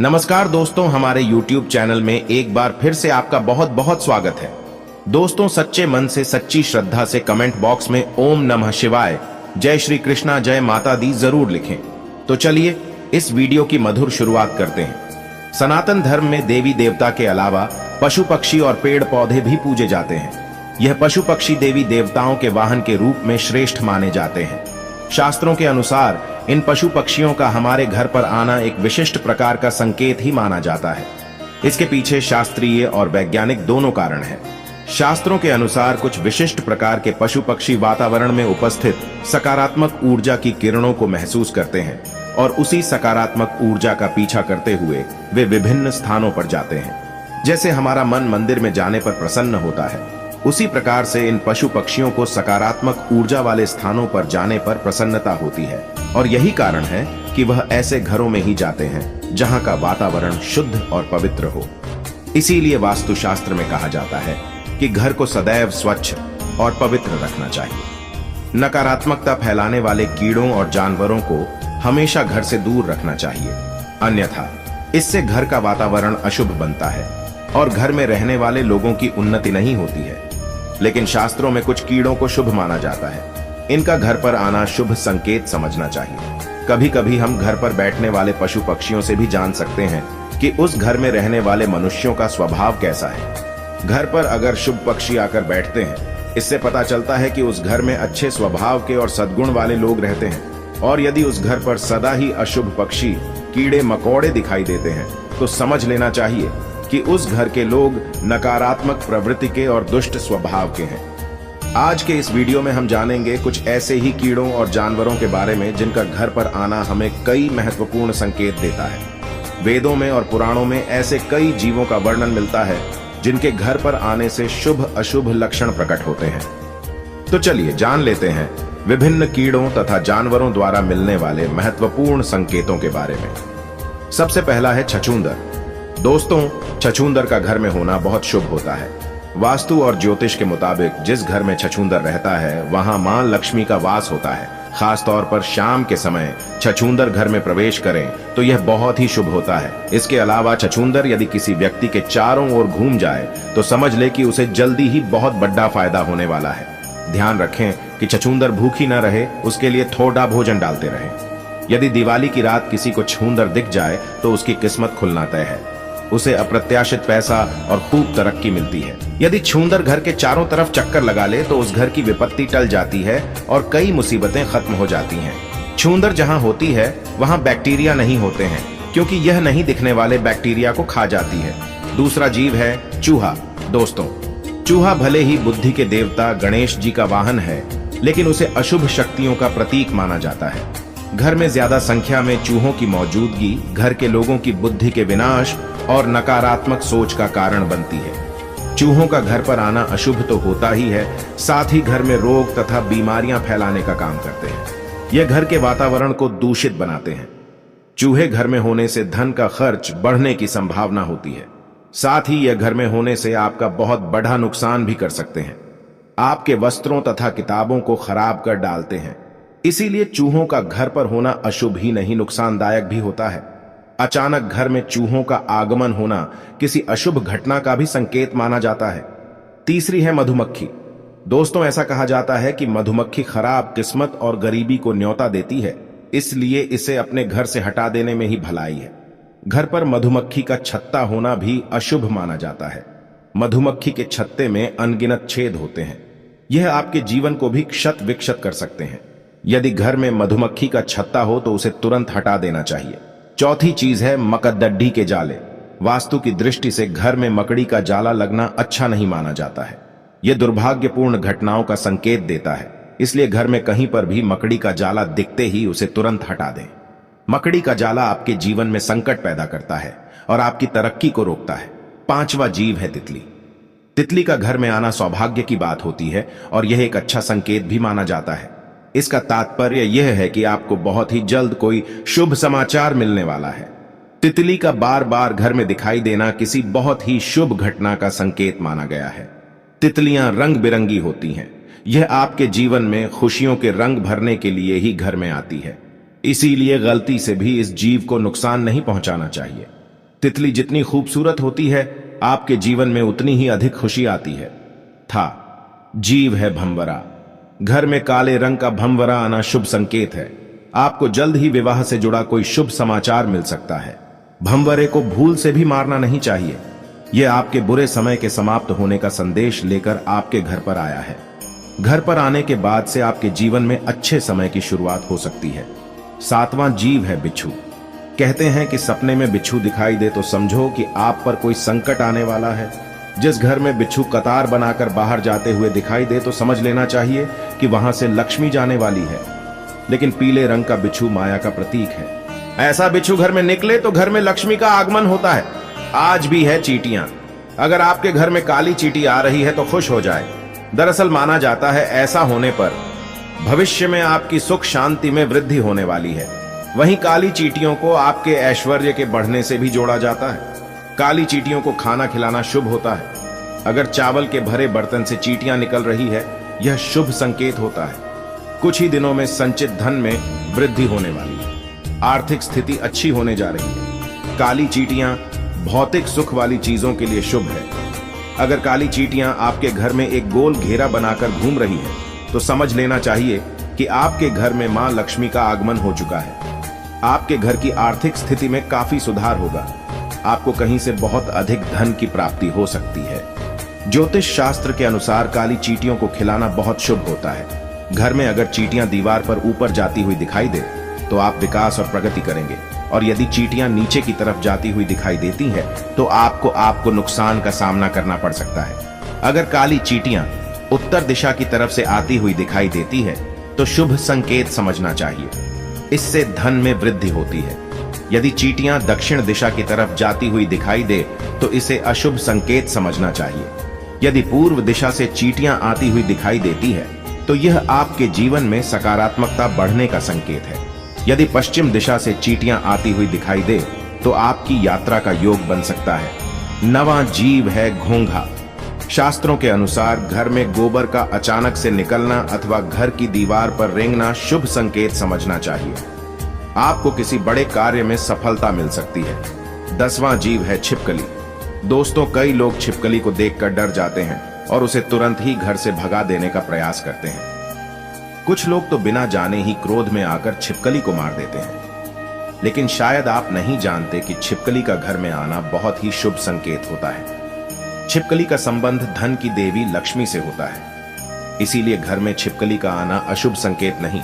नमस्कार दोस्तों, हमारे YouTube चैनल में एक बार फिर से आपका बहुत बहुत स्वागत है। दोस्तों, सच्चे मन से सच्ची श्रद्धा से कमेंट बॉक्स में ओम नमः शिवाय, जय श्री कृष्णा, जय माता दी जरूर लिखें। तो चलिए इस वीडियो की मधुर शुरुआत करते हैं। सनातन धर्म में देवी देवता के अलावा पशु पक्षी और पेड़ पौधे भी पूजे जाते हैं। यह पशु पक्षी देवी देवताओं के वाहन के रूप में श्रेष्ठ माने जाते हैं। शास्त्रों के अनुसार इन पशु पक्षियों का हमारे घर पर आना एक विशिष्ट प्रकार का संकेत ही माना जाता है। इसके पीछे शास्त्रीय और वैज्ञानिक दोनों कारण हैं। शास्त्रों के अनुसार कुछ विशिष्ट प्रकार के पशु पक्षी वातावरण में उपस्थित सकारात्मक ऊर्जा की किरणों को महसूस करते हैं और उसी सकारात्मक ऊर्जा का पीछा करते हुए वे विभिन्न स्थानों पर जाते हैं। जैसे हमारा मन मंदिर में जाने पर प्रसन्न होता है, उसी प्रकार से इन पशु पक्षियों को सकारात्मक ऊर्जा वाले स्थानों पर जाने पर प्रसन्नता होती है और यही कारण है कि वह ऐसे घरों में ही जाते हैं जहां का वातावरण शुद्ध और पवित्र हो। इसीलिए वास्तुशास्त्र में कहा जाता है कि घर को सदैव स्वच्छ और पवित्र रखना चाहिए। नकारात्मकता फैलाने वाले कीड़ों और जानवरों को हमेशा घर से दूर रखना चाहिए, अन्यथा इससे घर का वातावरण अशुभ बनता है और घर में रहने वाले लोगों की उन्नति नहीं होती है। लेकिन शास्त्रों में कुछ कीड़ों को शुभ माना जाता है। इनका घर पर आना शुभ संकेत समझना चाहिए। कभी कभी हम घर पर बैठने वाले पशु पक्षियों से भी जान सकते हैं कि उस घर में रहने वाले मनुष्यों का स्वभाव कैसा है। घर पर अगर शुभ पक्षी आकर बैठते हैं, इससे पता चलता है कि उस घर में अच्छे स्वभाव के और सद्गुण वाले लोग रहते हैं। और यदि उस घर पर सदा ही अशुभ पक्षी, कीड़े मकोड़े दिखाई देते हैं, तो समझ लेना चाहिए कि उस घर के लोग नकारात्मक प्रवृत्ति के और दुष्ट स्वभाव के हैं। आज के इस वीडियो में हम जानेंगे कुछ ऐसे ही कीड़ों और जानवरों के बारे में जिनका घर पर आना हमें कई महत्वपूर्ण संकेत देता है। वेदों में और पुराणों में ऐसे कई जीवों का वर्णन मिलता है जिनके घर पर आने से शुभ अशुभ लक्षण प्रकट होते हैं। तो चलिए जान लेते हैं विभिन्न कीड़ों तथा जानवरों द्वारा मिलने वाले महत्वपूर्ण संकेतों के बारे में। सबसे पहला है छछूंदर। दोस्तों, छछूंदर का घर में होना बहुत शुभ होता है। वास्तु और ज्योतिष के मुताबिक जिस घर में छछूंदर रहता है वहां मां लक्ष्मी का वास होता है। खास तौर पर शाम के समय छछूंदर घर में प्रवेश करें तो यह बहुत ही शुभ होता है। इसके अलावा छछूंदर यदि किसी व्यक्ति के चारों ओर घूम जाए तो समझ ले कि उसे जल्दी ही बहुत बड़ा फायदा होने वाला है। ध्यान रखें कि छछूंदर भूखी न रहे, उसके लिए थोड़ा भोजन डालते रहें। यदि दिवाली की रात किसी को छूंदर दिख जाए तो उसकी किस्मत खुलना तय है। उसे अप्रत्याशित पैसा और खूब तरक्की मिलती है। यदि छूंदर घर के चारों तरफ चक्कर लगा ले तो उस घर की विपत्ति टल जाती है और कई मुसीबतें खत्म हो जाती हैं। छूंदर जहां होती है वहां बैक्टीरिया नहीं होते हैं, क्योंकि यह नहीं दिखने वाले बैक्टीरिया को खा जाती है। दूसरा जीव है चूहा। दोस्तों, चूहा भले ही बुद्धि के देवता गणेश जी का वाहन है, लेकिन उसे अशुभ शक्तियों का प्रतीक माना जाता है। घर में ज्यादा संख्या में चूहों की मौजूदगी घर के लोगों की बुद्धि के विनाश और नकारात्मक सोच का कारण बनती है। चूहों का घर पर आना अशुभ तो होता ही है, साथ ही घर में रोग तथा बीमारियां फैलाने का काम करते हैं। यह घर के वातावरण को दूषित बनाते हैं। चूहे घर में होने से धन का खर्च बढ़ने की संभावना होती है। साथ ही यह घर में होने से आपका बहुत बड़ा नुकसान भी कर सकते हैं। आपके वस्त्रों तथा किताबों को खराब कर डालते हैं। इसीलिए चूहों का घर पर होना अशुभ ही नहीं, नुकसानदायक भी होता है। अचानक घर में चूहों का आगमन होना किसी अशुभ घटना का भी संकेत माना जाता है। तीसरी है मधुमक्खी। दोस्तों, ऐसा कहा जाता है कि मधुमक्खी खराब किस्मत और गरीबी को न्योता देती है, इसलिए इसे अपने घर से हटा देने में ही भलाई है। घर पर मधुमक्खी का छत्ता होना भी अशुभ माना जाता है। मधुमक्खी के छत्ते में अनगिनत छेद होते हैं। यह आपके जीवन को भी क्षत विक्षत कर सकते हैं। यदि घर में मधुमक्खी का छत्ता हो तो उसे तुरंत हटा देना चाहिए। चौथी चीज है मकरदड्डी के जाले। वास्तु की दृष्टि से घर में मकड़ी का जाला लगना अच्छा नहीं माना जाता है। यह दुर्भाग्यपूर्ण घटनाओं का संकेत देता है। इसलिए घर में कहीं पर भी मकड़ी का जाला दिखते ही उसे तुरंत हटा दें। मकड़ी का जाला आपके जीवन में संकट पैदा करता है और आपकी तरक्की को रोकता है। पांचवा जीव है तितली। तितली का घर में आना सौभाग्य की बात होती है और यह एक अच्छा संकेत भी माना जाता है। इसका तात्पर्य यह है कि आपको बहुत ही जल्द कोई शुभ समाचार मिलने वाला है। तितली का बार बार घर में दिखाई देना किसी बहुत ही शुभ घटना का संकेत माना गया है। तितलियां रंग बिरंगी होती हैं। यह आपके जीवन में खुशियों के रंग भरने के लिए ही घर में आती है। इसीलिए गलती से भी इस जीव को नुकसान नहीं पहुंचाना चाहिए। तितली जितनी खूबसूरत होती है, आपके जीवन में उतनी ही अधिक खुशी आती है। था जीव है भंवरा। घर में काले रंग का भंवरा आना शुभ संकेत है। आपको जल्द ही विवाह से जुड़ा कोई शुभ समाचार मिल सकता है। भंवरे को भूल से भी मारना नहीं चाहिए। यह आपके बुरे समय के समाप्त होने का संदेश लेकर आपके घर पर आया है। घर पर आने के बाद से आपके जीवन में अच्छे समय की शुरुआत हो सकती है। 7वां जीव है बिच्छू। कहते हैं कि सपने में बिच्छू दिखाई दे तो समझो कि आप पर कोई संकट आने वाला है। जिस घर में बिच्छू कतार बनाकर बाहर जाते हुए दिखाई दे तो समझ लेना चाहिए कि वहां से लक्ष्मी जाने वाली है। लेकिन पीले रंग का बिच्छू माया का प्रतीक है। ऐसा बिच्छू घर में निकले तो घर में लक्ष्मी का आगमन होता है। आज भी है चींटियां। अगर आपके घर में काली चींटी आ रही है तो खुश हो जाए। दरअसल माना जाता है ऐसा होने पर भविष्य में आपकी सुख शांति में वृद्धि होने वाली है। वहीं काली चींटियों को आपके ऐश्वर्य के बढ़ने से भी जोड़ा जाता है। काली चींटियों को खाना खिलाना शुभ होता है। अगर चावल के भरे बर्तन से चींटियां निकल रही है, यह शुभ संकेत होता है। कुछ ही दिनों में संचित धन में वृद्धि होने वाली है। आर्थिक स्थिति अच्छी होने जा रही है। काली चींटियां भौतिक सुख वाली चीजों के लिए शुभ है। अगर काली चींटियां आपके घर में एक गोल घेरा बनाकर घूम रही है तो समझ लेना चाहिए कि आपके घर में मां लक्ष्मी का आगमन हो चुका है। आपके घर की आर्थिक स्थिति में काफी सुधार होगा। आपको कहीं से बहुत अधिक धन की प्राप्ति हो सकती है। ज्योतिष शास्त्र के अनुसार काली चींटियों को खिलाना बहुत शुभ होता है। घर में अगर चींटियां दीवार पर ऊपर जाती हुई दिखाई दे तो आप विकास और प्रगति करेंगे, और यदि चींटियां नीचे की तरफ जाती हुई दिखाई देती हैं तो आपको नुकसान का सामना करना पड़ सकता है। अगर काली चींटियां उत्तर दिशा की तरफ से आती हुई दिखाई देती है तो शुभ संकेत समझना चाहिए। इससे धन में वृद्धि होती है। यदि चींटियां दक्षिण दिशा की तरफ जाती हुई दिखाई दे तो इसे अशुभ संकेत समझना चाहिए। यदि पूर्व दिशा से चींटियां आती हुई दिखाई देती है तो यह आपके जीवन में सकारात्मकता बढ़ने का संकेत है। यदि पश्चिम दिशा से चींटियां आती हुई दिखाई दे तो आपकी यात्रा का योग बन सकता है। 9वां जीव है घोंघा। शास्त्रों के अनुसार घर में गोबर का अचानक से निकलना अथवा घर की दीवार पर रेंगना शुभ संकेत समझना चाहिए। आपको किसी बड़े कार्य में सफलता मिल सकती है। 10वां जीव है छिपकली। दोस्तों, कई लोग छिपकली को देखकर डर जाते हैं और उसे तुरंत ही घर से भगा देने का प्रयास करते हैं। कुछ लोग तो बिना जाने ही क्रोध में आकर छिपकली को मार देते हैं। लेकिन शायद आप नहीं जानते कि छिपकली का घर में आना बहुत ही शुभ संकेत होता है। छिपकली का संबंध धन की देवी लक्ष्मी से होता है। इसीलिए घर में छिपकली का आना अशुभ संकेत नहीं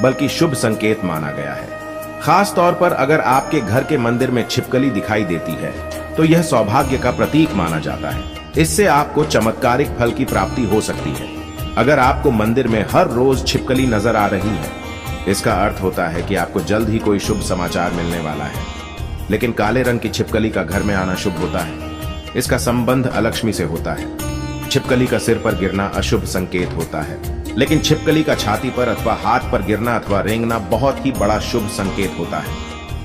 बल्कि शुभ संकेत माना गया है। खास तौर पर अगर आपके घर के मंदिर में छिपकली दिखाई देती है तो यह सौभाग्य का प्रतीक माना जाता है। इससे आपको चमत्कारिक फल की प्राप्ति हो सकती है। अगर आपको मंदिर में हर रोज छिपकली नजर आ रही है, इसका अर्थ होता है कि आपको जल्द ही कोई शुभ समाचार मिलने वाला है। लेकिन काले रंग की छिपकली का घर में आना शुभ होता है। इसका संबंध अलक्ष्मी से होता है। छिपकली का सिर पर गिरना अशुभ संकेत होता है, लेकिन छिपकली का छाती पर अथवा हाथ पर गिरना अथवा रेंगना बहुत ही बड़ा शुभ संकेत होता है।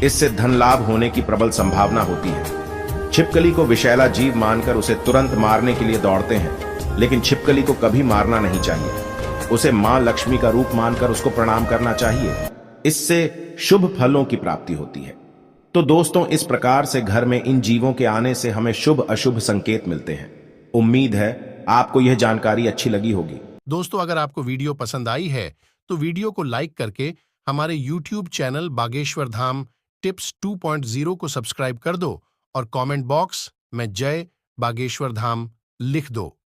इससे धन लाभ होने की प्रबल संभावना होती है। छिपकली को विषैला जीव मानकर उसे तुरंत मारने के लिए दौड़ते हैं, लेकिन छिपकली को कभी मारना नहीं चाहिए। उसे मां लक्ष्मी का रूप मानकर उसको प्रणाम करना चाहिए। इससे शुभ फलों की प्राप्ति होती है। तो दोस्तों, इस प्रकार से घर में इन जीवों के आने से हमें शुभ अशुभ संकेत मिलते हैं। उम्मीद है आपको यह जानकारी अच्छी लगी होगी। दोस्तों, अगर आपको वीडियो पसंद आई है तो वीडियो को लाइक करके हमारे YouTube channel Bageshwar Dham tips 2.0 को सब्सक्राइब कर दो और कमेंट बॉक्स में जय बागेश्वर धाम लिख दो।